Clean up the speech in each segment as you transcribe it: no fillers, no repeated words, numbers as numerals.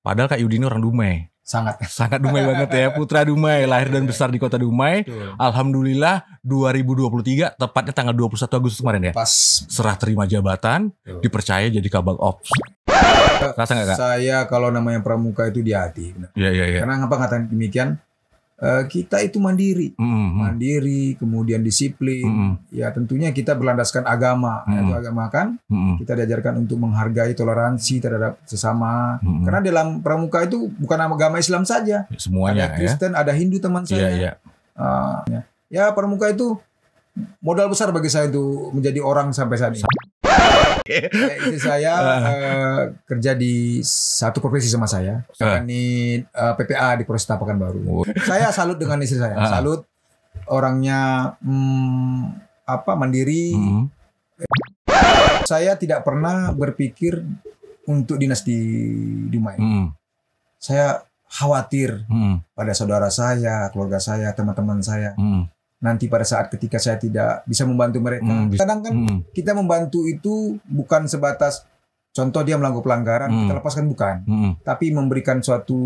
Padahal Kak Yudi ini orang Dumai. Sangat Dumai banget ya. Putra Dumai, lahir dan besar di kota Dumai. Alhamdulillah 2023, tepatnya tanggal 21 Agustus kemarin ya. Pas serah terima jabatan, dipercaya jadi Kabag Ops. Rasa nggak Kak? saya kalau namanya pramuka itu di hati. Iya. Karena apa kata demikian? Kita itu mandiri, kemudian disiplin. Ya tentunya kita berlandaskan agama. Itu agama kan. Kita diajarkan untuk menghargai toleransi terhadap sesama. Karena dalam pramuka itu bukan agama Islam saja. Semuanya ada Kristen, ada Hindu teman saya. Ya pramuka itu modal besar bagi saya untuk menjadi orang sampai saat ini. Istri saya kerja di satu profesi sama saya, ini PPA di Polresta Pekanbaru. Saya salut dengan istri saya, salut orangnya mandiri. Saya tidak pernah berpikir untuk dinas di Dumai. Saya khawatir pada saudara saya, keluarga saya, teman-teman saya. Nanti pada saat ketika saya tidak bisa membantu mereka. Kadang kan kita membantu itu bukan sebatas contoh dia melakukan pelanggaran, kita lepaskan bukan. Tapi memberikan suatu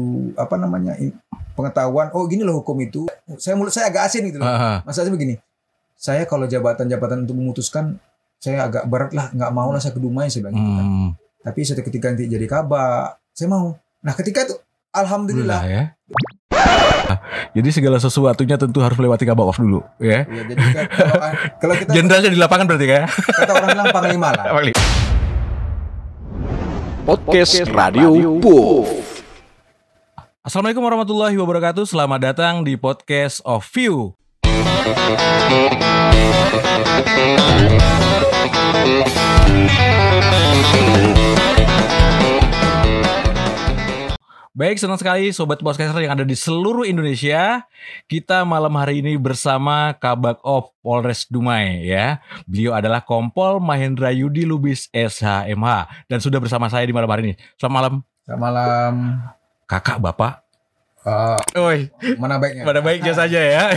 pengetahuan, oh gini loh hukum itu. Mulut saya agak asin gitu loh. Masalahnya begini. Saya kalau jabatan-jabatan untuk memutuskan saya agak berat lah, nggak mau lah saya ke Dumai saya bilang gitu kan. Tapi suatu ketika nanti jadi kabak, saya mau. Nah, ketika itu alhamdulillah ya. Jadi segala sesuatunya tentu harus melewati Kabag Ops dulu, ya. Iya, jadi kalau kita jenderalnya di lapangan berarti ya. Kata orang bilang panglima lah. Podcast Radio Puff. Assalamualaikum warahmatullahi wabarakatuh. Selamat datang di Podcast of View. Baik, senang sekali Sobat Podcaster yang ada di seluruh Indonesia. Kita malam hari ini bersama Kabag Ops Polres Dumai ya. Beliau adalah Kompol Mahendra Yudi Lubis SHMH dan sudah bersama saya di malam hari ini. Selamat malam. Selamat malam. Kakak, Bapak. Mana baiknya? Mana baiknya saja ya.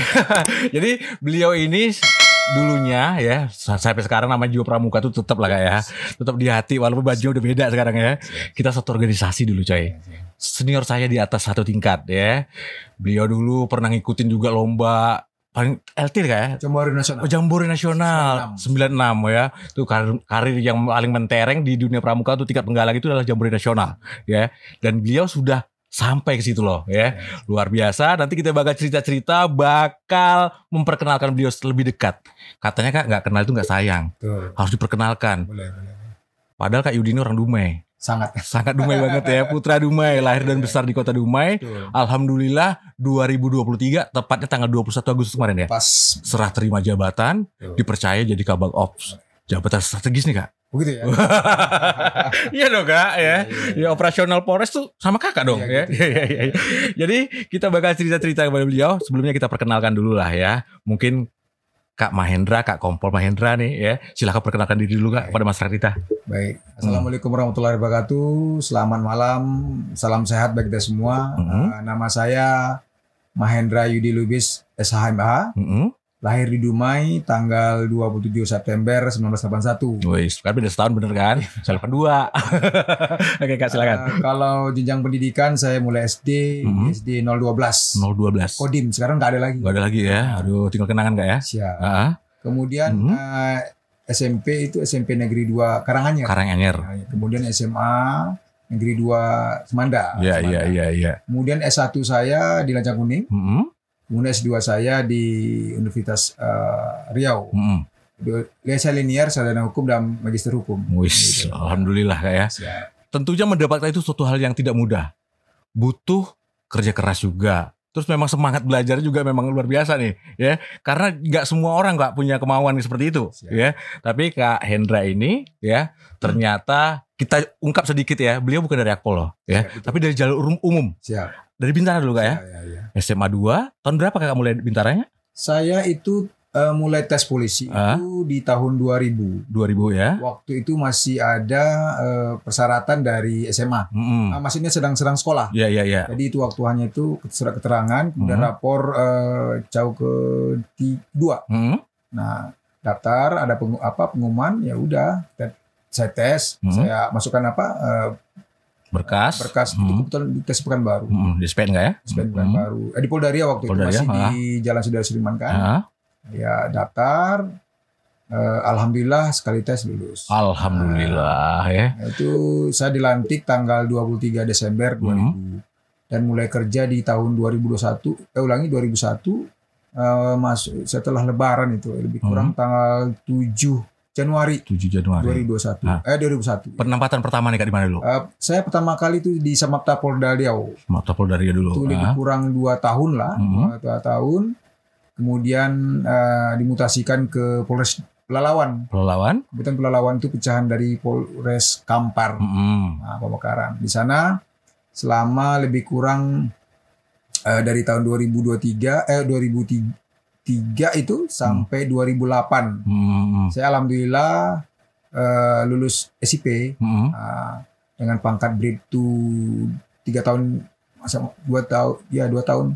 Jadi beliau ini dulunya ya, sampai sekarang nama jiwa pramuka itu tetap lah Kak ya. Tetap di hati walaupun bajunya udah beda sekarang ya. Kita satu organisasi dulu coy. Senior saya di atas satu tingkat ya. Beliau dulu pernah ngikutin juga lomba paling LT ya. Jambore Nasional 96 ya. Itu karir yang paling mentereng di dunia pramuka itu tingkat penggalang itu adalah Jambore Nasional ya. Dan beliau sudah sampai ke situ loh ya. Luar biasa. Nanti kita bakal cerita-cerita, bakal memperkenalkan beliau lebih dekat. Katanya Kak, nggak kenal itu nggak sayang. Harus diperkenalkan. Boleh. Padahal Kak Yudi ini orang Dumai. Sangat Dumai banget ya. Putra Dumai, lahir dan besar di kota Dumai. Alhamdulillah 2023, tepatnya tanggal 21 Agustus kemarin ya. Pas serah terima jabatan, dipercaya jadi Kabag Ops. Jabatan strategis nih Kak. Begitu ya. Iya dong Kak ya. Ya operasional Polres tuh sama Kakak dong ya. Iya. Jadi kita bakal cerita-cerita kepada beliau. Sebelumnya kita perkenalkan dulu lah ya. Mungkin Kak Mahendra, Kak Kompol Mahendra nih ya. Silakan perkenalkan diri dulu Kak pada masyarakat kita. Baik. Assalamualaikum warahmatullahi wabarakatuh. Selamat malam. Salam sehat bagi kita semua. Nama saya Mahendra Yudi Lubis SHMH. Lahir di Dumai tanggal 27 September 1981. Wih, kan beda setahun bener kan? Saya 82. Oke Kak, silakan. Kalau jenjang pendidikan saya mulai SD, SD 012. 012. Kodim, sekarang nggak ada lagi. Nggak ada lagi ya? Aduh, tinggal kenangan Kak ya? Siap. Kemudian SMP itu SMP Negeri 2 Karanganyar. Nah, kemudian SMA Negeri 2 Semanda. Iya. Kemudian S1 saya di Lancang Kuning. Kemudian S2 saya di Universitas Riau. Saya linear, sarjana hukum dan magister hukum. Wis, gitu. Alhamdulillah Kak ya. Siap. Tentunya mendapatkan itu suatu hal yang tidak mudah. Butuh kerja keras juga. Terus memang semangat belajar juga memang luar biasa nih ya. Karena nggak semua orang nggak punya kemauan seperti itu. Siap. Ya. Tapi Kak Hendra ini ya ternyata kita ungkap sedikit ya. Beliau bukan dari Akpol loh ya. Siap, tapi dari jalur umum. Siap. Dari Bintara dulu Kak ya? Ya. SMA 2, tahun berapa Kakak mulai Bintaranya? Saya itu mulai tes polisi itu di tahun 2000. 2000 ya? Waktu itu masih ada persyaratan dari SMA. Maksudnya sedang sekolah. Iya. Jadi itu waktu hanya itu surat keterangan, kemudian rapor jauh ke-2. Nah, daftar, ada pengumuman, ya udah. Saya tes, saya masukkan Berkas itu kebetulan di tes Pekanbaru. Di SPN nggak ya? SPN Pekanbaru. Di Poldaria waktu itu masih di Jalan Saudara Sudirman kan. Ya daftar. Alhamdulillah sekali tes lulus. Alhamdulillah ya. Itu saya dilantik tanggal 23 Desember 2000 dan mulai kerja di tahun 2021. 2001 masuk setelah Lebaran itu lebih kurang tanggal 7 Januari 2021. 2001. Penempatan pertama nih Kak di mana dulu? Saya pertama kali itu di Samapta Polda Riau. Samapta Polda Riau dulu. Itu lebih kurang 2 tahun lah, 2 tahun. Kemudian dimutasikan ke Polres Pelalawan. Kebetulan Pelalawan itu pecahan dari Polres Kampar, Pamekaran. Di sana selama lebih kurang dari tahun 2003 itu sampai 2008. Saya alhamdulillah lulus SIP dengan pangkat Bribtu 3 tahun, 2 tahun, ya 2 tahun.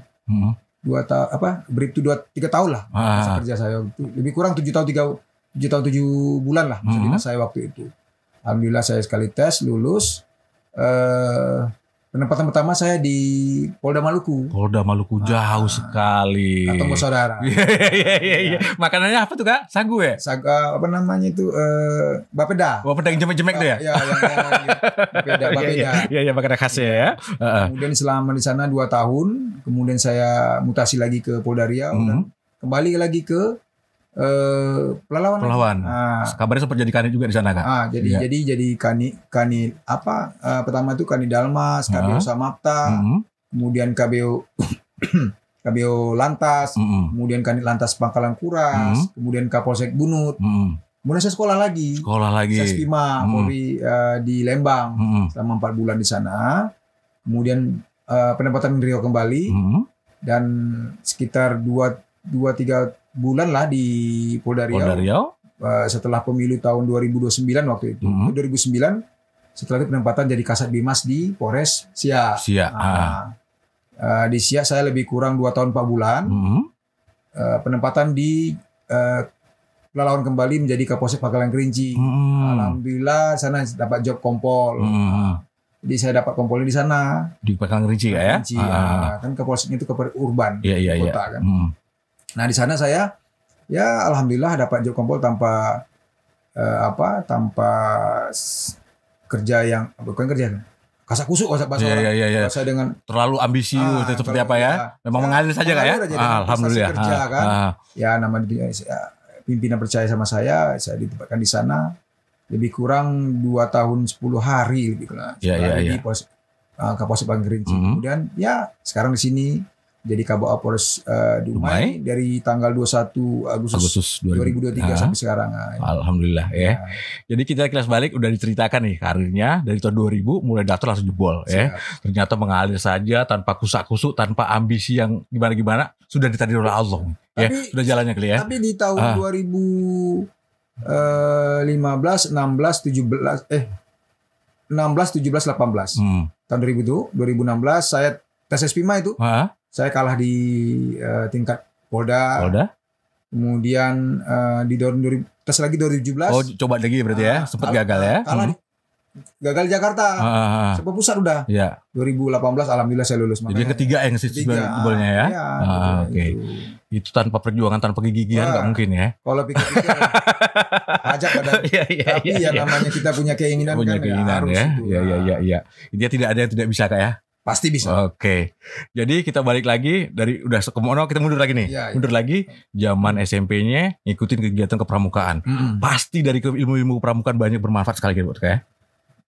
2 tahun Bribtu 3 tahun lah masa kerja saya waktu itu. Lebih kurang 7 tahun 7 bulan lah masa dinas saya waktu itu. Alhamdulillah saya sekali tes lulus. Penempatan pertama saya di Polda Maluku. Polda Maluku jauh sekali. Ketemu saudara. Iya. Makanannya apa tuh Kak? Sagu ya? Sagu apa namanya itu? Bapeda. Bapeda yang jemek-jemek tuh ya? Iya, Bapeda. Iya, makanan khasnya ya. Kemudian selama di sana 2 tahun, kemudian saya mutasi lagi ke Polda Riau dan kembali lagi ke Pelalawan. Kabarnya sempat jadi kani juga di sana Kak. Jadi kani pertama itu Kani Dalmas, KBO Samapta, kemudian KBO Lantas, kemudian Kani Lantas Pangkalan Kuras, kemudian Kapolsek Bunut. Kemudian saya sekolah lagi. Saya Spima Polri di Lembang selama 4 bulan di sana. Kemudian penempatan di Riau kembali dan sekitar 2-3 bulan lah di Polda Riau. Setelah pemilu tahun 2029 waktu itu. 2009 setelah itu penempatan jadi Kasat Bimas di Polres Siak. Di Siak saya lebih kurang 2 tahun 4 bulan. Penempatan di Pelalawan kembali menjadi Kapolsek Pangkalan Kerinci. Alhamdulillah sana dapat job kompol. Jadi saya dapat kompolnya di sana. Di Pangkalan Kerinci ya? Kan Kapolseknya itu Kapolsek Urban. Kota kan. Nah di sana saya ya alhamdulillah dapat job kompol tanpa kerja yang bukan kerja kasak kusuk bahasa orang. Saya dengan terlalu ambisius seperti apa ya? Memang mengalir saja Kak ya? Alhamdulillah. Kerja kan. Ya nama pimpinan percaya sama saya ditempatkan di sana lebih kurang 2 tahun 10 hari lebih kurang. Di Kapolsek Pangkalan Kerinci. Kemudian ya sekarang di sini jadi Kabak Polres Dumai dari tanggal 21 Agustus 2023 sampai sekarang. Alhamdulillah ya. Jadi kita kilas balik udah diceritakan nih karirnya dari tahun 2000 mulai daftar langsung jebol ya. Ternyata mengalir saja tanpa kusak-kusuk, tanpa ambisi yang gimana-gimana, sudah ditakdir oleh Allah. Sudah jalannya kali ya. Tapi di tahun 2015, 16, 17, 18. Tahun 2016 saya tes SPIMA itu. Saya kalah di tingkat Polda. Kemudian di tes lagi 2017. Oh, coba lagi berarti ya. Sempat gagal ya. Kalah gagal di Jakarta. Sampai pusat udah. 2018 alhamdulillah saya lulus. Jadi yang ketiga yang sebenarnya ya. Oke. Itu tanpa perjuangan, tanpa kegigihan nggak mungkin ya. Kalau pikir-pikir ajak pada. Tapi ya namanya kita punya keinginan kan. Iya. Dia tidak ada yang tidak bisa Kak ya. Pasti bisa. Oke. Jadi kita balik lagi dari udah kemono kita mundur lagi nih. Mundur lagi zaman SMP-nya ngikutin kegiatan kepramukaan. Pasti dari ilmu-ilmu kepramukaan banyak bermanfaat sekali buat kayak.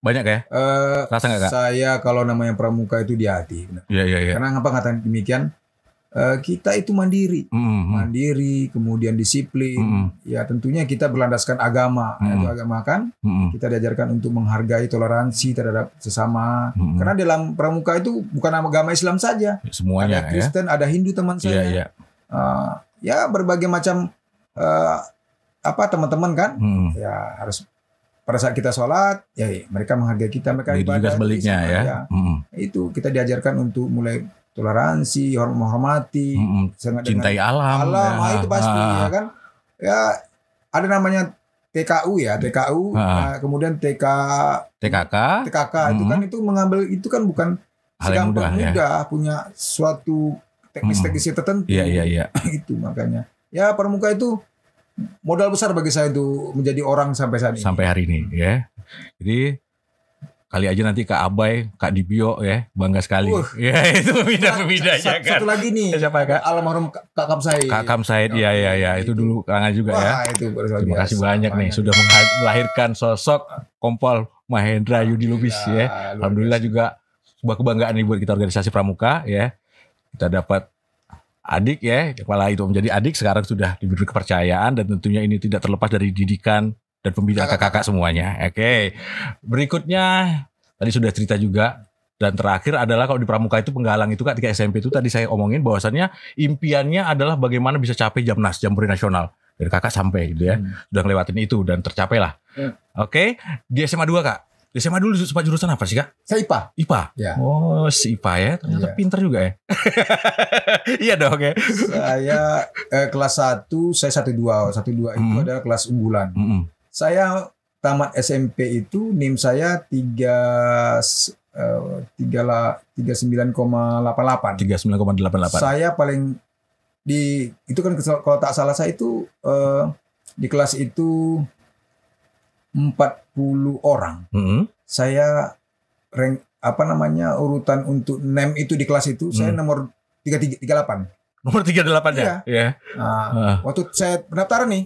Banyak ya? Rasa nggak Kak? Saya kalau namanya pramuka itu di hati. Iya. Karena ngapa ngatain demikian? Kita itu mandiri, kemudian disiplin. Ya tentunya kita berlandaskan agama. Itu agama kan. Kita diajarkan untuk menghargai toleransi terhadap sesama. Karena dalam pramuka itu bukan agama Islam saja. Semuanya. Ada Kristen, ada Hindu teman saya. Ya berbagai macam teman-teman kan. Ya harus pada saat kita sholat, ya mereka menghargai kita, mereka ibadah. Juga sebaliknya ya. Itu kita diajarkan untuk mulai toleransi, menghormati, cintai alam itu pasti ya kan. Ya ada namanya TKU ya, TKU, kemudian TKK itu kan itu mengambil itu kan bukan hal yang segampang mudah, mudah punya suatu teknis-teknisnya tertentu. Iya. Itu makanya. Ya pramuka itu modal besar bagi saya itu menjadi orang sampai saat ini. Sampai hari ini ya. Jadi kali aja nanti Kak Abai, Kak Dibio ya, bangga sekali. Ya itu pembina-pembinanya kan. Satu lagi nih, siapa Kak? Almarhum Kak Kam Said. Kak Kam Said, iya. Itu dulu kalangan juga ya. Itu terima kasih banyak nih sudah melahirkan sosok Kompol Mahendra Yudi Lubis ya. Alhamdulillah juga sebuah kebanggaan nih buat kita organisasi Pramuka ya. Kita dapat adik ya, kepala itu menjadi adik sekarang sudah diberi kepercayaan dan tentunya ini tidak terlepas dari didikan dan pembina kakak-kakak semuanya. Oke. Berikutnya tadi sudah cerita juga dan terakhir adalah kalau di Pramuka itu penggalang itu ketika SMP itu tadi saya omongin bahwasannya impiannya adalah bagaimana bisa capai Jamnas, Jambore Nasional. Dari kakak sampai gitu ya. Sudah ngelewatin itu dan tercapai lah. Oke. Di SMA 2 Kak. Di SMA dulu sempat jurusan apa sih Kak? Saya IPA. IPA? Ya. Oh si IPA ya. Ternyata pinter juga ya. Iya dong ya. Saya kelas 1, saya 1-2 itu adalah kelas unggulan. Saya tamat SMP itu NIM saya 39,88. 39,88. Saya paling itu kan kalau tak salah saya itu di kelas itu 40 orang. Saya rank urutan untuk NEM itu di kelas itu saya nomor 38. Nomor 38 ya? Iya. Waktu saya pendaftaran nih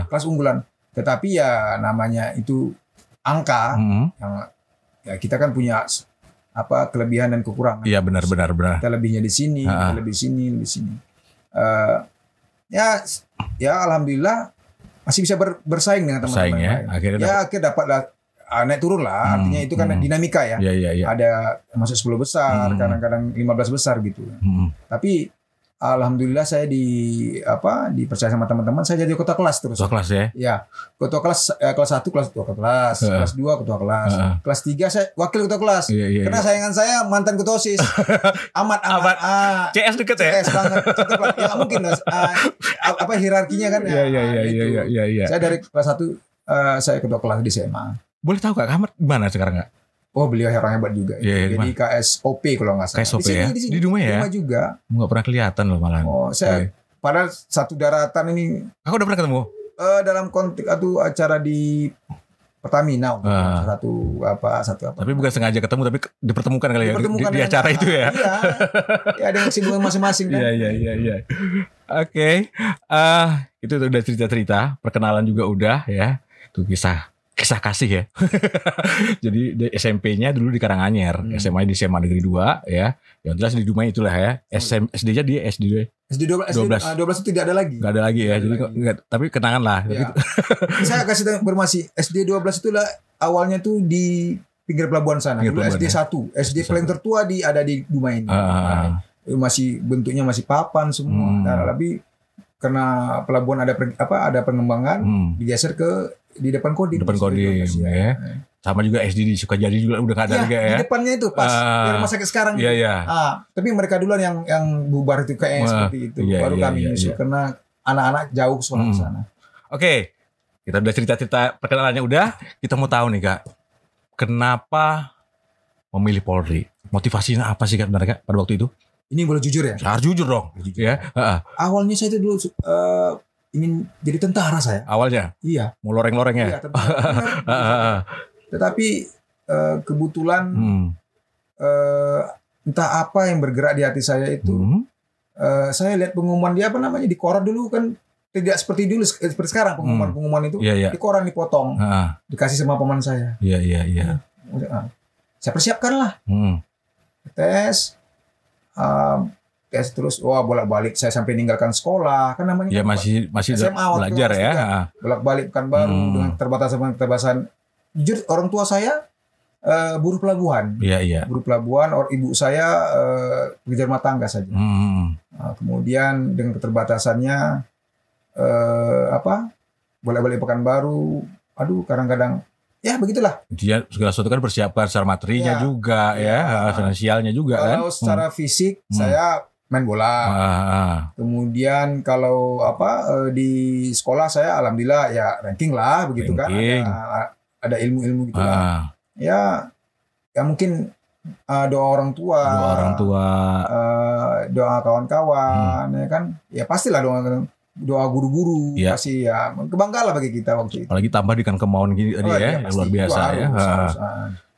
kelas unggulan. Tetapi ya namanya itu angka yang ya kita kan punya kelebihan dan kekurangan. Iya benar. Kita lebihnya di sini, kita lebih sini. Ya alhamdulillah masih bisa bersaing dengan teman-teman lain. Akhirnya dapat naik turun lah. Artinya itu kan dinamika ya. Iya. Ada masuk 10 besar, kadang-kadang 15 besar gitu. Tapi alhamdulillah saya dipercaya sama teman-teman, saya jadi ketua kelas terus. Ketua kelas ya? Ya, ketua kelas kelas 1 ketua kelas, kelas 2 ketua kelas, kelas 3 saya wakil ketua kelas. Iya. Karena sayangan saya mantan ketua OSIS. Amat. CS deket ya? CS banget. Ya mungkin hierarkinya kan ya. Iya. Saya dari kelas 1 saya ketua kelas di SMA. Boleh tahu Kak Ahmad gimana sekarang Kak? Oh beliau orang hebat juga. Jadi KSOP kalau nggak salah. KSOP ya? Di Dumai ya? Dumai juga. Nggak pernah kelihatan loh malah. Saya padahal satu daratan ini. Aku udah pernah ketemu? Dalam konteks acara di Pertamina. Satu apa. Tapi bukan sengaja ketemu, tapi dipertemukan kali ya di acara itu ya? Iya. Ya ada yang sibuk masing-masing kan. Iya. Oke. Itu udah cerita-cerita. Perkenalan juga udah ya. Itu kisah kasih ya. Jadi SMP-nya dulu di Karanganyar, SMA di SMA Negeri 2 ya. Yang jelas di Dumai itulah ya. SD-nya di SD 12 itu tidak ada lagi. Enggak ada lagi ya. Jadi tapi kenangan lah. Ya. Saya kasih informasi, SD 12 itulah awalnya tuh di pinggir pelabuhan sana. Dulu SD 1. SD paling tertua ada di Dumai ini. Masih bentuknya masih papan semua. Tapi karena pelabuhan ada pengembangan, digeser ke di depan Kodim. Ya. Sama juga SD di Sukajadi juga udah ada juga ya. Di depannya itu pas di rumah sakit sekarang. Iya. Tapi mereka duluan yang bubar itu kayak seperti itu. Baru kami nyusul karena anak-anak jauh ke sana. Oke. Kita udah cerita-cerita perkenalannya udah. Kita mau tahu nih Kak. Kenapa memilih Polri? Motivasinya apa sih Kak sebenarnya pada waktu itu? Ini boleh jujur ya? Harus jujur dong. Ya. Awalnya saya itu dulu ingin jadi tentara saya. Awalnya? Iya. Mau loreng-loreng ya? Iya, tentara. Tetapi kebetulan entah apa yang bergerak di hati saya itu. Saya lihat pengumuman dia di koran dulu kan tidak seperti dulu seperti sekarang pengumuman itu di koran dipotong. Dikasih sama paman saya. Iya. Saya persiapkan lah. Tes terus bolak-balik saya sampai ninggalkan sekolah kan namanya ya masih SMA belajar ya bolak-balik Pekanbaru dengan keterbatasan jujur orang tua saya buruh pelabuhan buruh pelabuhan ibu saya pekerja rumah tangga saja kemudian dengan keterbatasannya bolak-balik Pekanbaru kadang-kadang ya begitulah. Dia segala sesuatu kan persiapkan secara materinya juga ya finansialnya juga kan. Kalau secara fisik saya main bola. Kemudian kalau di sekolah saya alhamdulillah ya ranking lah begitu kan. Ada ilmu-ilmu gitu lah. Ya mungkin doa orang tua, doa kawan-kawan, ya kan. Ya pastilah doa guru-guru, pasti ya kebanggaan lah bagi kita waktu itu. Apalagi tambah dengan kemauan gini tadi ya, luar biasa ya. Harus.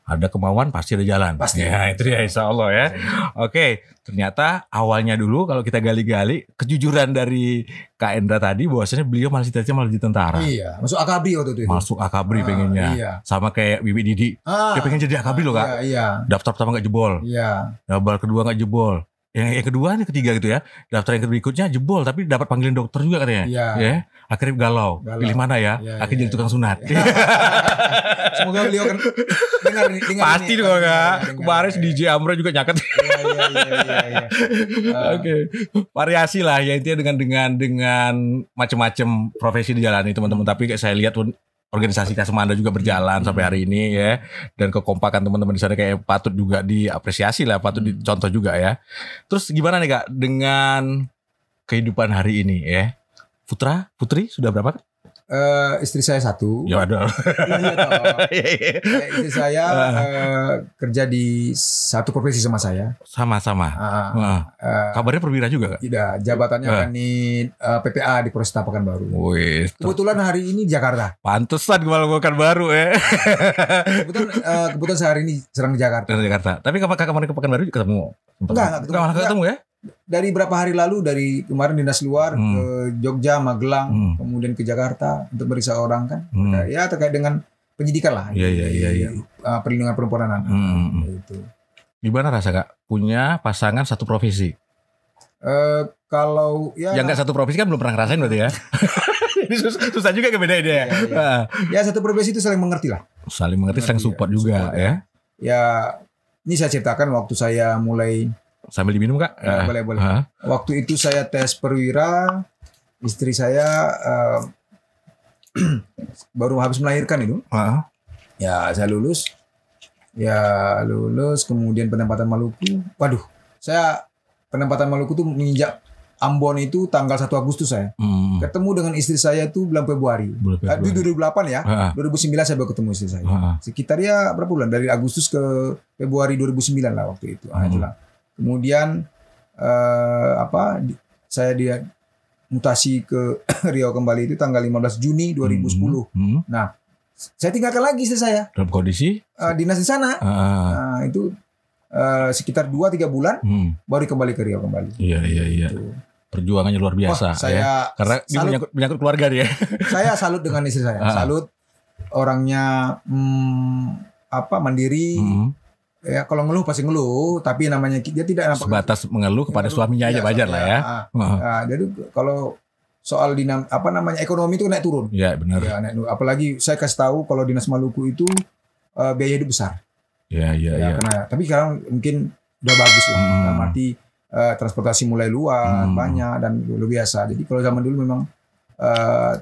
Ada kemauan pasti ada jalan. Pasti. Ya itu dia insya Allah ya. Oke, ternyata awalnya dulu kalau kita gali-gali kejujuran dari Kak Endra tadi bahwasanya beliau malah cita-cita malah di tentara. Iya, masuk Akabri waktu itu. Masuk Akabri pengennya. Iya. Sama kayak Bibi Didi. Dia pengen jadi Akabri loh Kak. Iya. Daftar pertama gak jebol. Iya. Daftar kedua gak jebol. Yang kedua nih ketiga gitu ya. Daftar yang berikutnya jebol tapi dapat panggilan dokter juga katanya. Iya. Ya. Akhirnya galau. Pilih mana ya? Akhirnya jadi tukang sunat. Semoga beliau kan dengar pasti dong Kak. Kemarin DJ Amro juga nyaket. Iya. Oke. Variasi lah ya intinya dengan macam-macam profesi dijalani teman-teman. Tapi kayak saya lihat organisasi Kasemanda juga berjalan sampai hari ini ya, dan kekompakan teman-teman di sana kayak patut juga diapresiasi lah, patut dicontoh juga ya. Terus gimana nih Kak dengan kehidupan hari ini ya? Putri sudah berapa Kak? Istri saya satu. Ya ada. Istri saya kerja di satu profesi sama saya. Sama-sama. Kabarnya perwira juga Kak? Tidak, jabatannya Kanit PPA di Polresta Pekanbaru. Kebetulan hari ini di Jakarta. Pantesan kalau Pekanbaru ya. Kebetulan saya hari ini sedang di Jakarta. Tapi kapan ke Pekanbaru ketemu? Enggak ketemu ya? Dari berapa hari lalu, dari kemarin dinas luar ke Jogja, Magelang, kemudian ke Jakarta untuk meriksa orang kan. Ya terkait dengan penyidikan lah. Iya. Perlindungan perempuan dan anak. Itu. Gimana rasa Kak punya pasangan satu profesi? Kalau ya yang nggak satu profesi kan belum pernah ngerasain berarti ya. Ini susah juga kebedain dia. Ya satu profesi itu saling mengerti lah. Saling mengerti, saling support juga ya. Ya ini saya ceritakan waktu saya mulai. Sambil diminum Kak? Boleh. Waktu itu saya tes perwira, istri saya baru habis melahirkan itu. Ya saya lulus. Kemudian penempatan Maluku. Waduh, saya penempatan Maluku tuh menginjak Ambon itu tanggal 1 Agustus saya. Ketemu dengan istri saya itu bulan Februari. Di 2008 ya. 2009 saya baru ketemu istri saya. Sekitar ya berapa bulan? Dari Agustus ke Februari 2009 lah waktu itu. Itulah. Kemudian saya dia mutasi ke Riau kembali itu tanggal 15 Juni 2010. Nah, saya tinggalkan lagi istri saya. Dalam kondisi dinas di sana. Itu sekitar 2-3 bulan baru kembali ke Riau kembali. Iya. Gitu. Perjuangannya luar biasa ya. Karena dia menyangkut keluarga dia. Saya salut dengan istri saya. Salut orangnya mandiri. Ya kalau ngeluh pasti ngeluh, tapi namanya dia tidak nampak sebatas mengeluh kepada suaminya aja wajar lah ya. Jadi kalau soal ekonomi itu naik turun. Iya benar. Ya, apalagi saya kasih tahu kalau Dinas Maluku itu biaya hidup besar. Iya. Tapi sekarang mungkin udah bagus lah. Arti transportasi mulai luas, banyak dan luar biasa. Jadi kalau zaman dulu memang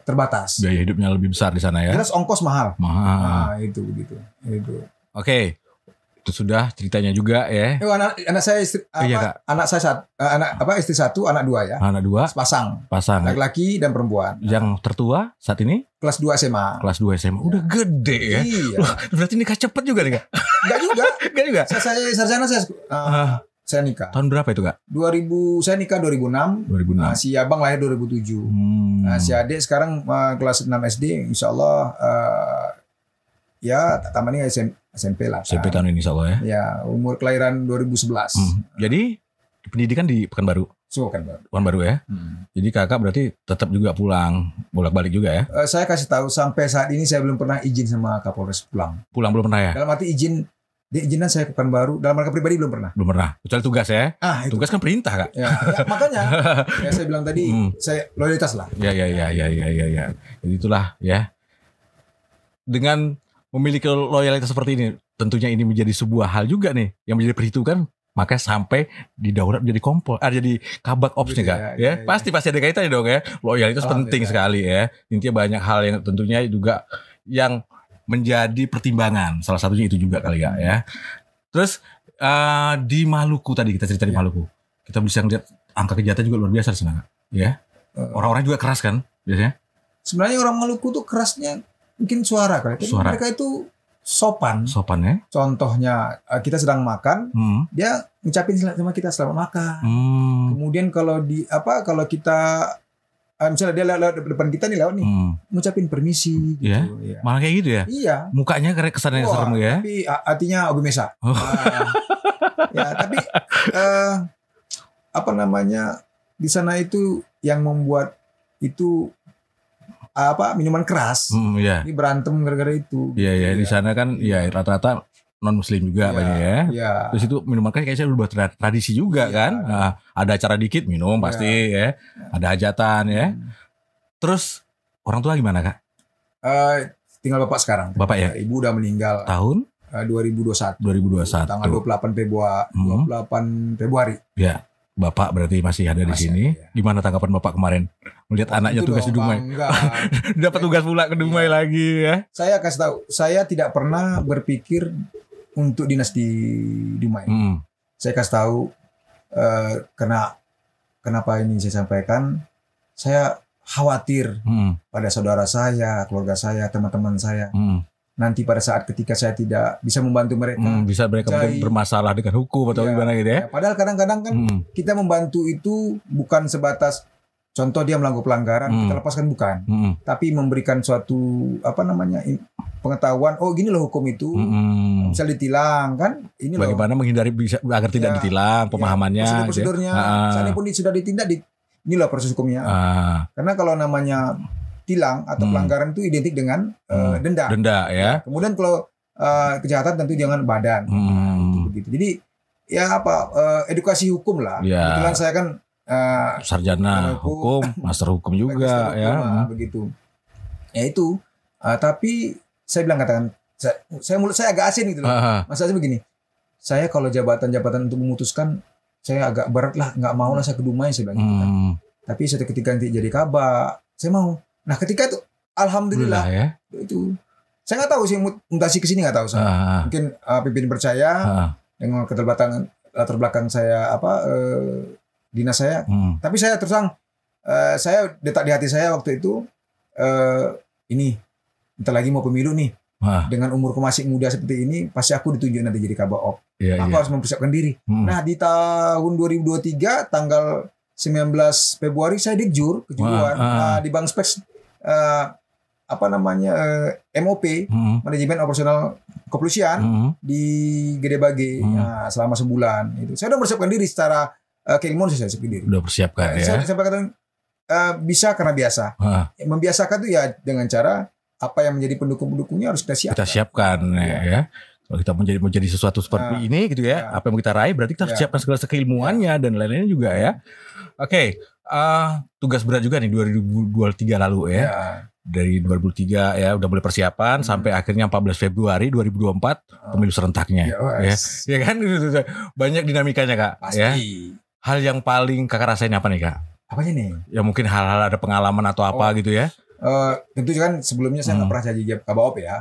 terbatas. Biaya hidupnya lebih besar di sana ya. Terus ongkos mahal. Nah, itu begitu. Oke. Itu sudah ceritanya juga ya. Anak saya istri istri satu, anak dua ya. Anak dua. Pasang. Laki-laki dan perempuan. Yang tertua saat ini? Kelas 2 SMA. Kelas 2 SMA. Udah gede ya. Iya. Loh, berarti nikah cepet juga nih Kak? Enggak juga. Enggak juga. Saya sarjana saya nikah. Tahun berapa itu Kak? Saya nikah 2006. Si abang lahir 2007. Si adik sekarang kelas 6 SD. Insya Allah tamannya SMP lah. SMP tahun ini insya Allah ya. Ya, umur kelahiran 2011. Jadi pendidikan di Pekanbaru? Pekanbaru ya. Jadi kakak berarti tetap juga pulang, bolak-balik juga ya? Saya kasih tahu sampai saat ini saya belum pernah izin sama Kapolres pulang. Pulang belum pernah ya? Dalam arti izinan saya ke Pekanbaru, dalam rangka pribadi belum pernah. Belum pernah, kecuali tugas ya? Tugas kan perintah Kak? Ya makanya saya bilang tadi, saya loyalitas lah. Ya. Jadi itulah ya. Dengan memiliki loyalitas seperti ini, tentunya ini menjadi sebuah hal juga nih yang menjadi perhitungan, makanya sampai didaulat menjadi kompol, jadi kabak ops nih Kak. Ya. Pasti ada kaitannya dong ya. Loyalitas penting sekali ya. Intinya banyak hal yang tentunya juga yang menjadi pertimbangan. Salah satunya itu juga kali ya. Terus di Maluku tadi kita cerita di Maluku. Kita bisa lihat angka kejahatan juga luar biasa di sana, ya. Orang-orang juga keras kan biasanya. Sebenarnya orang Maluku tuh kerasnya mungkin suara kali. Tapi mereka itu sopan. Sopan ya. Contohnya kita sedang makan, dia ngucapin sama kita selamat makan. Kemudian kalau kita misalnya dia lewat depan kita nih ngucapin permisi gitu. Ya. Malah kayak gitu ya. Iya. Mukanya kayak kesannya serem ya. Tapi artinya Obi Mesa. Ya, tapi di sana itu yang membuat itu minuman keras. Iya. Ini berantem gara-gara itu. Iya, di sana kan ya rata-rata non muslim juga banyak ya. Iya. Terus itu minuman keras kayaknya udah tradisi juga kan. Nah, ada acara dikit minum pasti ya. Ada hajatan ya. Terus orang tua gimana, Kak? Tinggal bapak sekarang. Bapak ya? Ibu udah meninggal. Tahun 2021. Tanggal 28 Februari. Ya. Bapak berarti masih ada di sini. Ya. Gimana tanggapan Bapak kemarin melihat anaknya tugas di Dumai? Dapat tugas pula ke Dumai lagi ya. Saya kasih tahu, saya tidak pernah berpikir untuk dinas di Dumai. Saya kasih tahu kenapa ini saya sampaikan. Saya khawatir pada saudara saya, keluarga saya, teman-teman saya. Nanti pada saat ketika saya tidak bisa membantu mereka, bisa mereka bermasalah dengan hukum atau gimana gitu ya. Padahal kadang-kadang kan kita membantu itu bukan sebatas contoh dia melakukan pelanggaran kita lepaskan, bukan, tapi memberikan suatu pengetahuan. Oh gini loh hukum itu, bisa ditilang kan? Ini bagaimana menghindari agar tidak ditilang, pemahamannya. Prosedurnya, saat pun sudah ditindak, inilah proses hukumnya. Karena kalau namanya tilang atau pelanggaran itu identik dengan denda. Ya. Kemudian kalau kejahatan tentu jangan badan. Begitu. Jadi edukasi hukum lah. Kebetulan saya kan sarjana hukum, master hukum juga ya. Begitu. Ya itu. Tapi saya bilang katakan mulut saya agak asin gitu loh. Masalahnya begini. Saya kalau jabatan-jabatan untuk memutuskan saya agak berat lah, nggak mau lah saya ke Dumai saya bilang gitu kan. Tapi suatu ketika nanti jadi kabak, saya mau. Nah ketika itu alhamdulillah ya. Itu saya nggak tahu sih mutasi ke sini, nggak tahu saya. Mungkin pimpinan percaya dengan latar belakang saya dinas saya. Tapi saya terus terang saya detak di hati saya waktu itu ini bentar lagi mau pemilu nih. Dengan umurku masih muda seperti ini pasti aku ditunjuk nanti jadi kabak. Aku harus mempersiapkan diri. Nah di tahun 2023 tanggal 19 Februari saya kejuruan di Bank Speks MOP, manajemen operasional kepolisian di Gede Bage selama sebulan. Itu saya udah mempersiapkan diri secara keilmuan, saya siapkan diri. Udah persiapkan ya. Saya katakan bisa karena biasa. Membiasakan itu ya dengan cara apa yang menjadi pendukung-pendukungnya harus kita siapkan. Kita siapkan ya. Kalau kita menjadi sesuatu seperti ini gitu ya, apa yang kita raih berarti kita harus siapkan segala keilmuannya dan lain-lainnya juga ya. Oke, tugas berat juga nih 2023 lalu ya. Dari 2003 ya udah mulai persiapan sampai akhirnya 14 Februari 2024 pemilu serentaknya. Ya kan banyak dinamikanya Kak. Pasti. Ya. Hal yang paling Kakak rasain apa nih Kak? Apanya nih? Ya mungkin hal-hal ada pengalaman atau apa gitu ya. Tentu kan sebelumnya saya nggak pernah jadi kabop ya.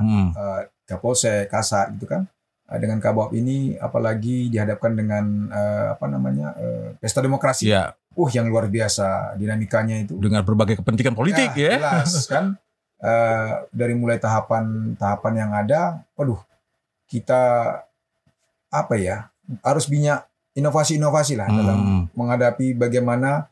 Kapolsek, Kasat gitu kan. Dengan kabop ini apalagi dihadapkan dengan pesta demokrasi. Ya. Yang luar biasa dinamikanya itu. Dengan berbagai kepentingan politik ya. Jelas kan. Dari mulai tahapan yang ada, kita harus punya inovasi-inovasi lah dalam menghadapi bagaimana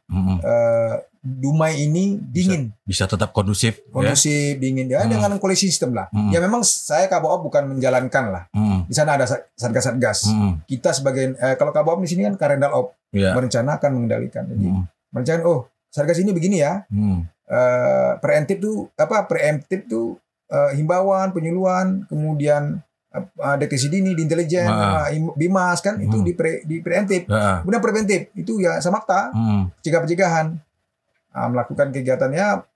Dumai ini dingin. Bisa tetap kondusif ya? Dingin. Ya dengan koalisi sistem lah. Ya memang saya Kabop bukan menjalankan lah. Di sana ada satgas-satgas. Kita sebagai kalau Kabop di sini kan Karendal Op merencanakan, mengendalikan. Jadi merencanakan satgas ini begini ya. Preemptif tuh himbauan, penyuluhan, kemudian deteksi dini di intelijen, Bimas kan itu di preemptif. Kemudian preventif itu ya Samapta, pencegahan, melakukan kegiatannya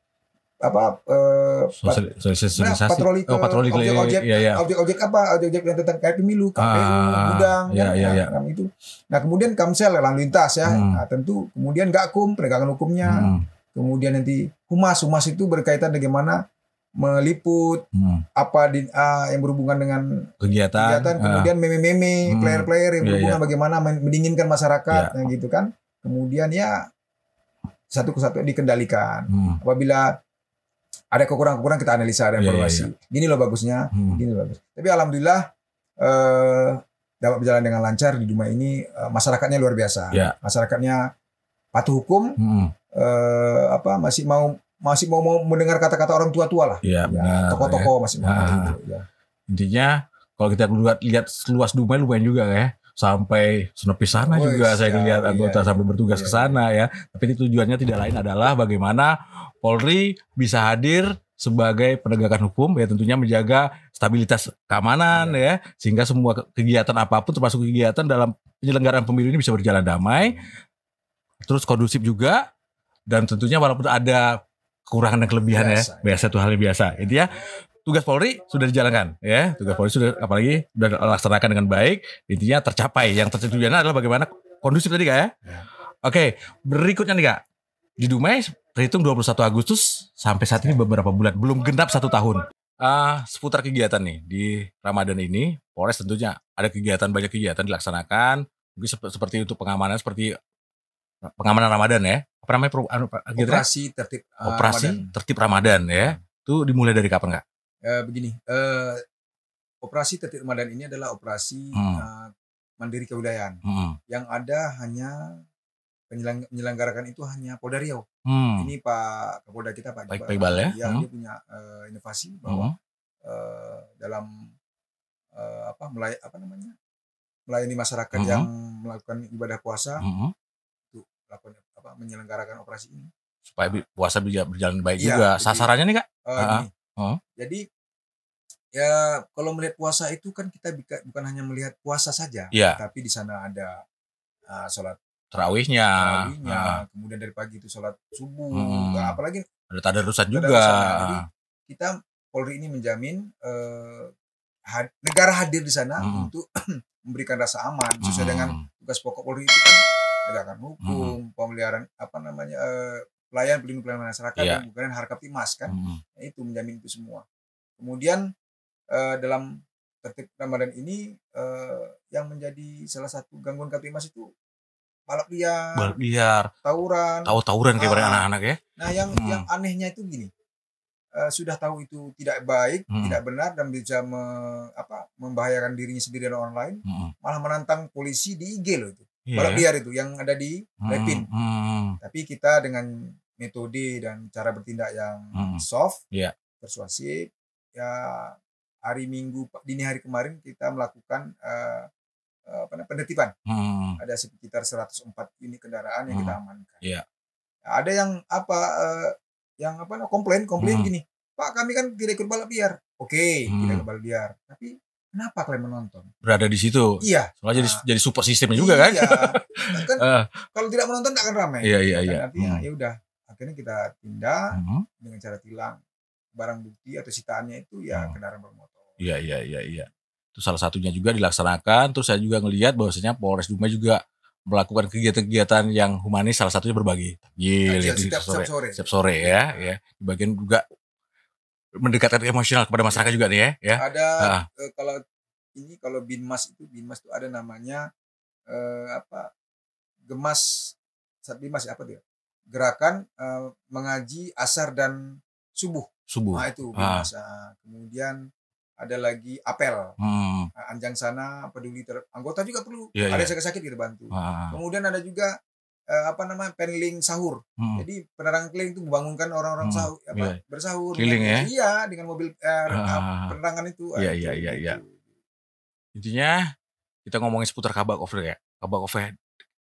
patroli ke objek-objek yang tentang kayak pemilu, KPU, gudang, itu. Nah kemudian Kamsel lalu lintas ya, tentu kemudian Gakum penegakan hukumnya, kemudian nanti Humas itu berkaitan bagaimana meliput yang berhubungan dengan kegiatan kemudian meme-meme, player-player yang berhubungan bagaimana mendinginkan masyarakat, gitu kan. kemudian ya satu kesatu dikendalikan. Apabila ada kekurangan-kekurangan kita analisa dan evaluasi. Gini loh bagusnya, gini loh bagus. Tapi alhamdulillah dapat berjalan dengan lancar di Dumai ini. Masyarakatnya luar biasa. Masyarakatnya patuh hukum, masih mau mendengar kata-kata orang tua-tua lah. Tokoh-tokoh masih mau. Intinya kalau kita lihat luas Dumai lumayan juga ya. Sampai Senepi sana juga saya lihat anggota sampai bertugas ke sana ya. Tapi tujuannya tidak lain adalah bagaimana Polri bisa hadir sebagai penegakan hukum ya, tentunya menjaga stabilitas keamanan ya, sehingga semua kegiatan apapun termasuk kegiatan dalam penyelenggaraan pemilu ini bisa berjalan damai, terus kondusif juga, dan tentunya walaupun ada kekurangan dan kelebihan biasa itu hal yang biasa. Intinya tugas Polri sudah dijalankan ya, tugas Polri sudah sudah dilaksanakan dengan baik, intinya tercapai. Yang tujuannya adalah bagaimana kondusif tadi Kak ya. Oke, berikutnya nih Kak, di Dumai terhitung 21 Agustus sampai saat ini beberapa bulan, belum genap 1 tahun. Seputar kegiatan nih di Ramadan ini, Polres tentunya ada banyak kegiatan dilaksanakan, mungkin seperti untuk pengamanan, seperti pengamanan Ramadan ya. Apa namanya? Operasi tertib Ramadan ya. Itu dimulai dari kapan Kak? Begini, operasi tertib Ramadan ini adalah operasi mandiri kewilaian. Yang ada hanya menyelenggarakan itu hanya Polda Riau. Ini Pak Kapolda kita Pak Iqbal ya. Dia punya inovasi bahwa dalam melayani masyarakat yang melakukan ibadah puasa untuk melakukan menyelenggarakan operasi ini supaya puasa berjalan baik juga. Sasarannya nih Kak? Jadi ya kalau melihat puasa itu kan kita bukan hanya melihat puasa saja, tapi di sana ada sholat tarawihnya, kemudian dari pagi itu sholat subuh, apalagi ada tadarusan juga. Jadi kita Polri ini menjamin negara hadir di sana untuk memberikan rasa aman sesuai dengan tugas pokok Polri itu kan penegakan hukum, pemeliharaan pelayan pelindung masyarakat dan bukan Harkaptimas kan, itu menjamin itu semua. Kemudian dalam tertib Ramadan ini yang menjadi salah satu gangguan Kaptimas itu balap liar, tawuran kayak anak-anak ya. Nah yang anehnya itu gini, sudah tahu itu tidak baik, tidak benar dan bisa membahayakan dirinya sendiri dan orang lain, malah menantang polisi di IG loh itu. Balap liar itu yang ada di Lepin. Tapi kita dengan metode dan cara bertindak yang soft, persuasif, ya hari Minggu dini hari kemarin kita melakukan penertiban. Ada sekitar 104 unit kendaraan yang kita amankan. Ada yang komplain gini, Pak kami kan tidak ikut balap liar. Oke, tidak ikut balap liar. Tapi kenapa kalian menonton? Berada di situ. Soalnya jadi support sistemnya juga kan? Kan kalau tidak menonton tidak akan ramai. Artinya ya udah, akhirnya kita tindak dengan cara tilang barang bukti atau sitaannya itu kendaraan bermotor. Iya. Itu salah satunya juga dilaksanakan. Terus saya juga ngelihat bahwasanya Polres Dumai juga melakukan kegiatan-kegiatan yang humanis, salah satunya berbagi setiap sore ya. Di bagian juga mendekatkan emosional kepada masyarakat juga nih ya. Ada kalau Binmas itu ada namanya Gemas Satbimas apa dia? Gerakan mengaji asar dan subuh. Nah itu Binmas. Kemudian ada lagi apel, Anjang Sana peduli anggota juga perlu, ada yang sakit kita bantu. Kemudian ada juga penling sahur. Jadi penerangan keliling itu membangunkan orang-orang sahur, bersahur. Keliling ya? Iya, dengan mobil penerangan itu. Iya. Intinya kita ngomongin seputar Kabak Off ya. Kabak Off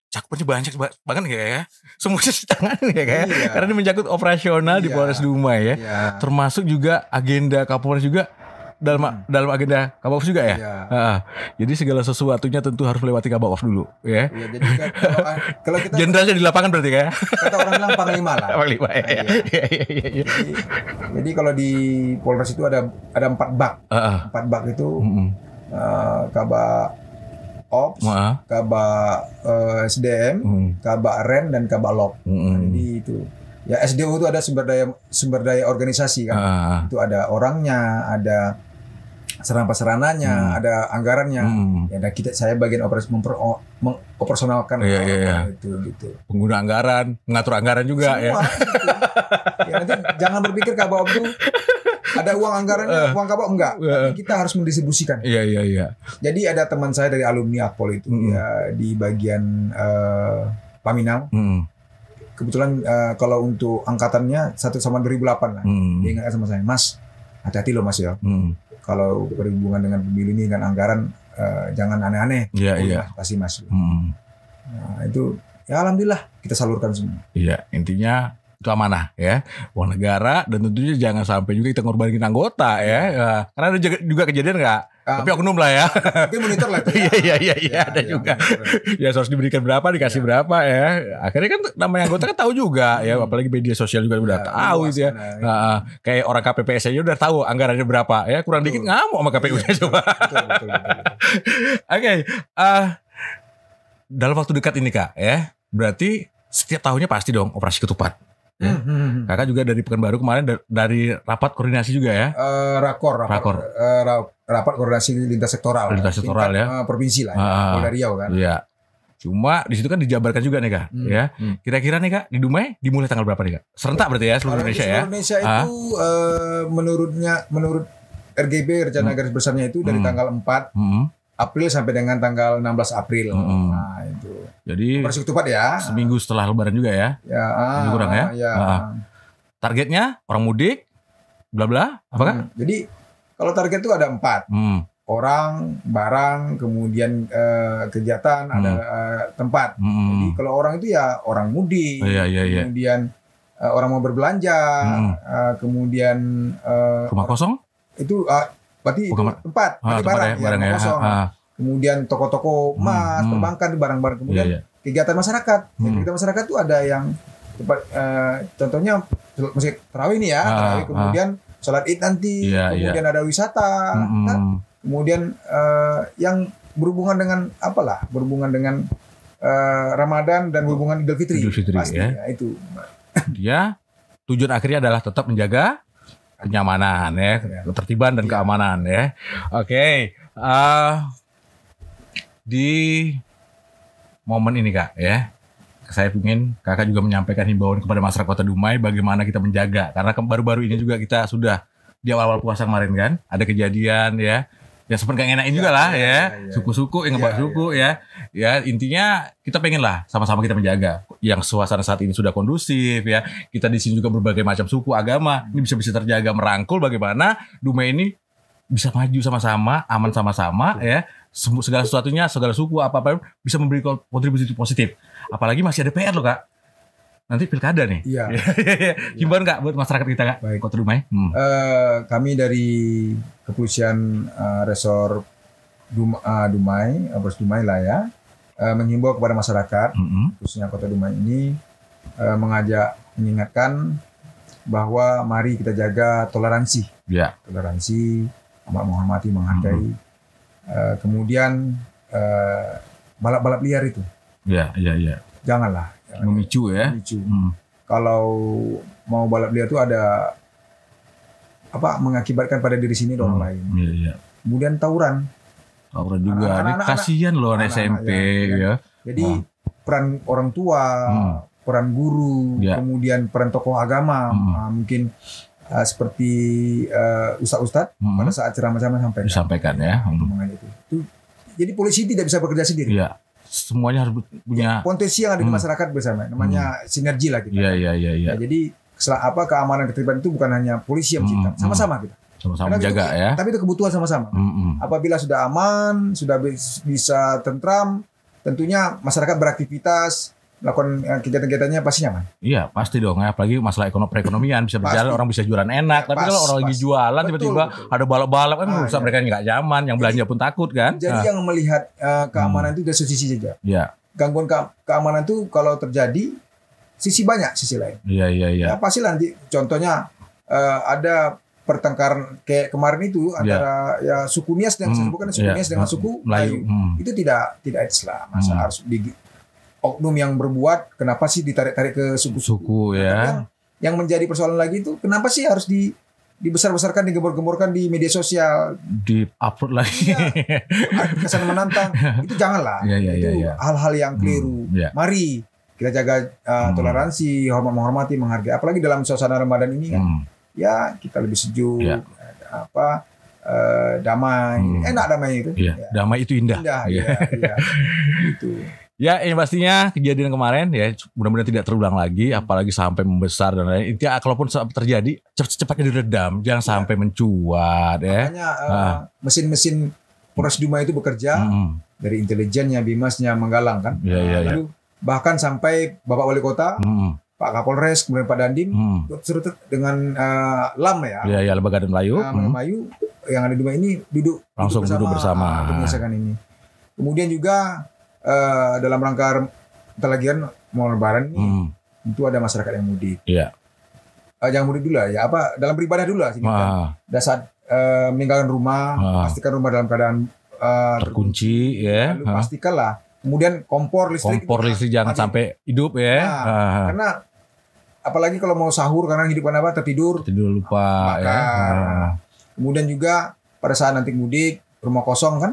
cakupannya banyak banget ya. Semuanya di tangan ya kayak. Karena ini mencakup operasional di Polres Dumai ya. Termasuk juga agenda Kapolres juga dalam agenda Kabak Off juga ya. Jadi segala sesuatunya tentu harus melewati Kabak Off dulu ya. Jadi kalau kita jenderalnya di lapangan berarti ya. Kata orang bilang panglima lah. Panglima ya. Jadi kalau di Polres itu ada 4 bak. 4 bak itu Kabak Ops, Kabak SDM, Kabak Ren dan Kabak Lop. Jadi itu. Ya SDO itu ada sumber daya organisasi kan. Itu ada orangnya, ada sarana-prasarananya, ada anggarannya. Ya, dan saya bagian mengoperasionalkan itu gitu. Pengguna anggaran, mengatur anggaran juga. Semua, ya. Gitu. Ya, nanti jangan berpikir Kabak Abdu ada uang anggarannya, uang Kabak enggak. Tapi kita harus mendistribusikan. Iya. Jadi ada teman saya dari alumni Akpol itu ya, di bagian Paminal. Kebetulan kalau untuk angkatannya 1 sama 2008 lah. Dia ingatkan sama saya, Mas, hati-hati loh Mas ya. Kalau berhubungan dengan pemilu ini dengan anggaran jangan aneh-aneh. Iya. Pasti Mas. Nah, itu ya alhamdulillah kita salurkan semua. Iya, intinya itu amanah ya, uang negara, dan tentunya jangan sampai juga kita ngorbanin anggota ya. Karena ada juga kejadian nggak? Tapi oknum lah ya. Tapi monitor lah itu. Iya, ada juga. Ya harus diberikan berapa, dikasih berapa ya. Akhirnya kan namanya anggota kan tahu juga ya, apalagi media sosial juga udah tahu itu ya. Kayak orang KPPS aja udah tahu anggarannya berapa ya, kurang dikit ngamuk sama KPU-nya coba. Betul. Oke, dalam waktu dekat ini Kak ya, berarti setiap tahunnya pasti dong operasi ketupat. Ya. Kakak juga dari Pekanbaru kemarin dari rapat koordinasi juga ya? Rapat koordinasi lintas sektoral. Ya. Provinsi lah, Polda Riau kan. Iya. Cuma di situ kan dijabarkan juga nih Kak. Ya. Kira-kira nih Kak di Dumai dimulai tanggal berapa nih Kak? Serentak berarti ya seluruh Indonesia ya? Seluruh Indonesia itu menurut RGB rencana garis besarnya itu dari tanggal 4 April sampai dengan tanggal 16 April. Nah, itu. Jadi operasi ketupat ya. Seminggu setelah Lebaran juga ya. Lebih kurang ya. Targetnya orang mudik, bla bla, apakah? Jadi kalau target itu ada 4. Orang, barang, kemudian kegiatan, ada tempat. Jadi kalau orang itu ya orang mudik, kemudian orang mau berbelanja, kemudian rumah kosong? Itu berarti tempat, berarti barang ya, kosong. Kemudian toko-toko emas, perbankan, barang-barang. Kemudian kegiatan masyarakat. Kegiatan masyarakat itu ada yang contohnya masih tarawih ini ya, tarawih, kemudian sholat Id nanti, kemudian ada wisata, kemudian yang berhubungan dengan apalah, berhubungan dengan Ramadan dan hubungan Idul Fitri pasti ya. Itu. Dia tujuan akhirnya adalah tetap menjaga kenyamanan ya, ketertiban dan keamanan ya. Oke. Di momen ini Kak ya, saya ingin Kakak juga menyampaikan himbauan kepada masyarakat Kota Dumai bagaimana kita menjaga, karena baru-baru ini juga kita sudah di awal-awal puasa kemarin kan ada kejadian ya seperti gak enakin juga lah ya, suku-suku yang ngebahas suku ya intinya kita pengen lah sama-sama kita menjaga yang suasana saat ini sudah kondusif ya, kita di sini juga berbagai macam suku agama ini bisa terjaga, merangkul bagaimana Dumai ini bisa maju sama-sama, aman sama-sama ya, segala sesuatunya, segala suku apa-apa bisa memberi kontribusi positif, apalagi masih ada PR loh Kak. Nanti pilkada nih. Iya. Himbauan Kak buat masyarakat kita Kak. Baik. Kota Dumai. Kami dari Kepolisian Resor Dumai, Polres Dumai lah ya, menghimbau kepada masyarakat, khususnya Kota Dumai ini, mengingatkan bahwa mari kita jaga toleransi. Ya. Toleransi, amat menghormati, menghargai. Kemudian balap-balap liar itu. Iya. Janganlah. Memicu ya. Kalau mau balap liar itu ada mengakibatkan pada diri sini dan orang lain. Iya. Kemudian tawuran juga. Ini kasihan loh anak SMP ya. Jadi peran orang tua, peran guru, kemudian peran tokoh agama, mungkin seperti ustadz pada saat ceramah-ceramah disampaikan ya. Itu. Jadi polisi tidak bisa bekerja sendiri. Iya. Semuanya harus punya potensi yang ada di masyarakat bersama, namanya sinergi lah kita. Iya. Jadi keamanan ketertiban itu bukan hanya polisi yang menciptakan, sama-sama kita. Sama-sama menjaga ya. Tapi itu kebutuhan sama-sama. Apabila sudah aman, sudah bisa tentram, tentunya masyarakat beraktivitas, melakukan kegiatan-kegiatannya pasti nyaman. Iya, pasti dong ya. Apalagi masalah perekonomian bisa berjalan, orang bisa jualan enak. Tapi kalau orang lagi jualan tiba-tiba ada balap-balap kan rusak, mereka nggak nyaman, yang belanja pun takut kan. Jadi yang melihat keamanan itu dari sisi saja. Iya. Gangguan keamanan itu kalau terjadi sisi banyak, sisi lain. Iya. Ya, pasti nanti contohnya ada pertengkaran kayak kemarin itu antara ya suku Nias dengan suku Nias dengan suku Melayu. Itu tidak Islam. Masa harus oknum yang berbuat, kenapa sih ditarik-tarik ke suku-suku ya. Yang menjadi persoalan lagi itu kenapa sih harus dibesar-besarkan, digembor-gemborkan di media sosial, di-upload lagi. Iya, kesan menantang. Itu janganlah. Itu hal-hal yang keliru. Mari kita jaga toleransi, menghormati, menghargai. Apalagi dalam suasana Ramadan ini kan, ya kita lebih sejuk, damai, enak damai itu. Damai itu indah. Gitu. Ya, ini pastinya kejadian kemarin ya mudah-mudahan tidak terulang lagi, apalagi sampai membesar dan lain. Intinya kalaupun terjadi cepat-cepatnya diredam, jangan sampai mencuat ya. Makanya mesin-mesin Polres Dumai itu bekerja dari intelijennya, Bimasnya, Menggalang kan. Lalu bahkan sampai Bapak Wali Kota, Pak Kapolres, kemudian Pak Dandim, serta dengan LAM ya. Iya, Lembaga Adat Melayu. Melayu yang ada di Dumai ini duduk bersama. Untuk menyelesaikan ini. Kemudian juga dalam rangka lagi mau Lebaran ini, itu ada masyarakat yang mudik. Iya. Jangan mudik dulu lah, ya dalam beribadah dulu lah. Dan saat meninggalkan rumah, pastikan rumah dalam keadaan terkunci ya. Lalu pastikanlah. Kemudian kompor listrik jangan sampai hidup ya. Karena apalagi kalau mau sahur karena hidup tertidur lupa ya. Kemudian juga pada saat nanti mudik rumah kosong kan,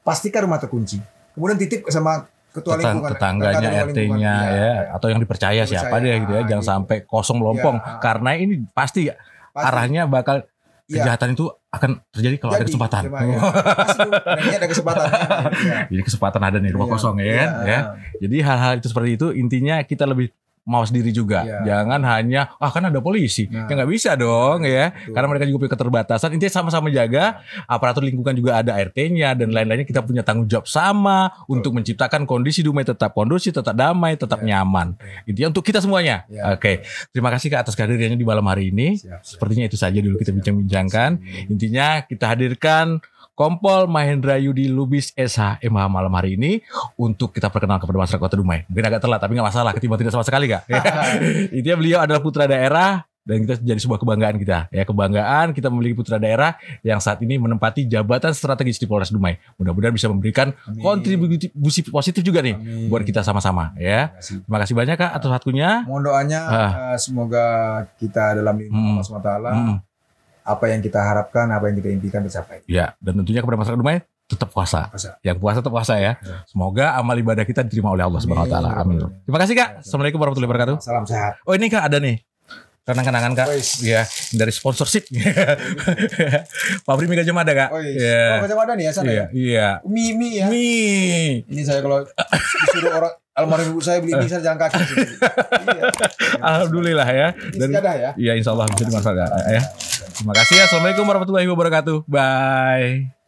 pastikan rumah terkunci. Kemudian titip sama ketua lingkungan, tetangganya, RT-nya ya, atau yang dipercaya siapa deh gitu ya, jangan sampai kosong melompong karena ini pasti arahnya bakal kejahatan itu akan terjadi kalau ada kesempatan. Ada kesempatan. Jadi kesempatan ada nih rumah kosong ya. Jadi hal-hal itu seperti itu intinya kita lebih mawas diri juga. Jangan hanya kan ada polisi. Ya nggak bisa dong ya. Betul. Karena mereka juga punya keterbatasan. Intinya sama-sama jaga. Aparatur lingkungan juga ada RT-nya dan lain-lainnya. Kita punya tanggung jawab sama untuk menciptakan kondisi Dumai tetap kondusif, tetap damai, tetap nyaman. Intinya untuk kita semuanya. Oke. Terima kasih Kak atas kehadirannya di malam hari ini. Sepertinya itu saja dulu kita bincang-bincangkan. Intinya kita hadirkan Kompol Mahendra Yudi Lubis SH.MH malam hari ini untuk kita perkenalkan kepada masyarakat Kota Dumai. Mungkin agak telat tapi nggak masalah, ketimbang tidak sama sekali Kak. Intinya beliau adalah putra daerah dan kita jadi sebuah kebanggaan kita. Ya, kebanggaan kita memiliki putra daerah yang saat ini menempati jabatan strategis di Polres Dumai. Mudah-mudahan bisa memberikan kontribusi positif juga nih buat kita sama-sama ya. Terima kasih banyak Kak atas waktunya. Mohon doanya semoga kita dalam lindungan Allah SWT apa yang kita harapkan, apa yang kita impikan tercapai. Ya, dan tentunya kepada masyarakat Dumai tetap puasa. Yang puasa tetap puasa ya. Semoga amal ibadah kita diterima oleh Allah Subhanahu wa taala. Amin. Terima kasih Kak. Assalamualaikum warahmatullahi wabarakatuh. Salam sehat. Oh, ini Kak ada nih. Kenang-kenangan Kak. Ya, dari sponsorship. Pabrik Mie Gajah Mada Kak. Gajah Mada nih ya sana ya. Iya. Mie ya. Mie. Ini saya kalau disuruh orang almarhum ibu saya beli mie saya jalan kaki. Alhamdulillah ya. Dan ya. Iya, insyaallah bisa dimanfaatkan ya. Terima kasih. Assalamualaikum warahmatullahi wabarakatuh. Bye.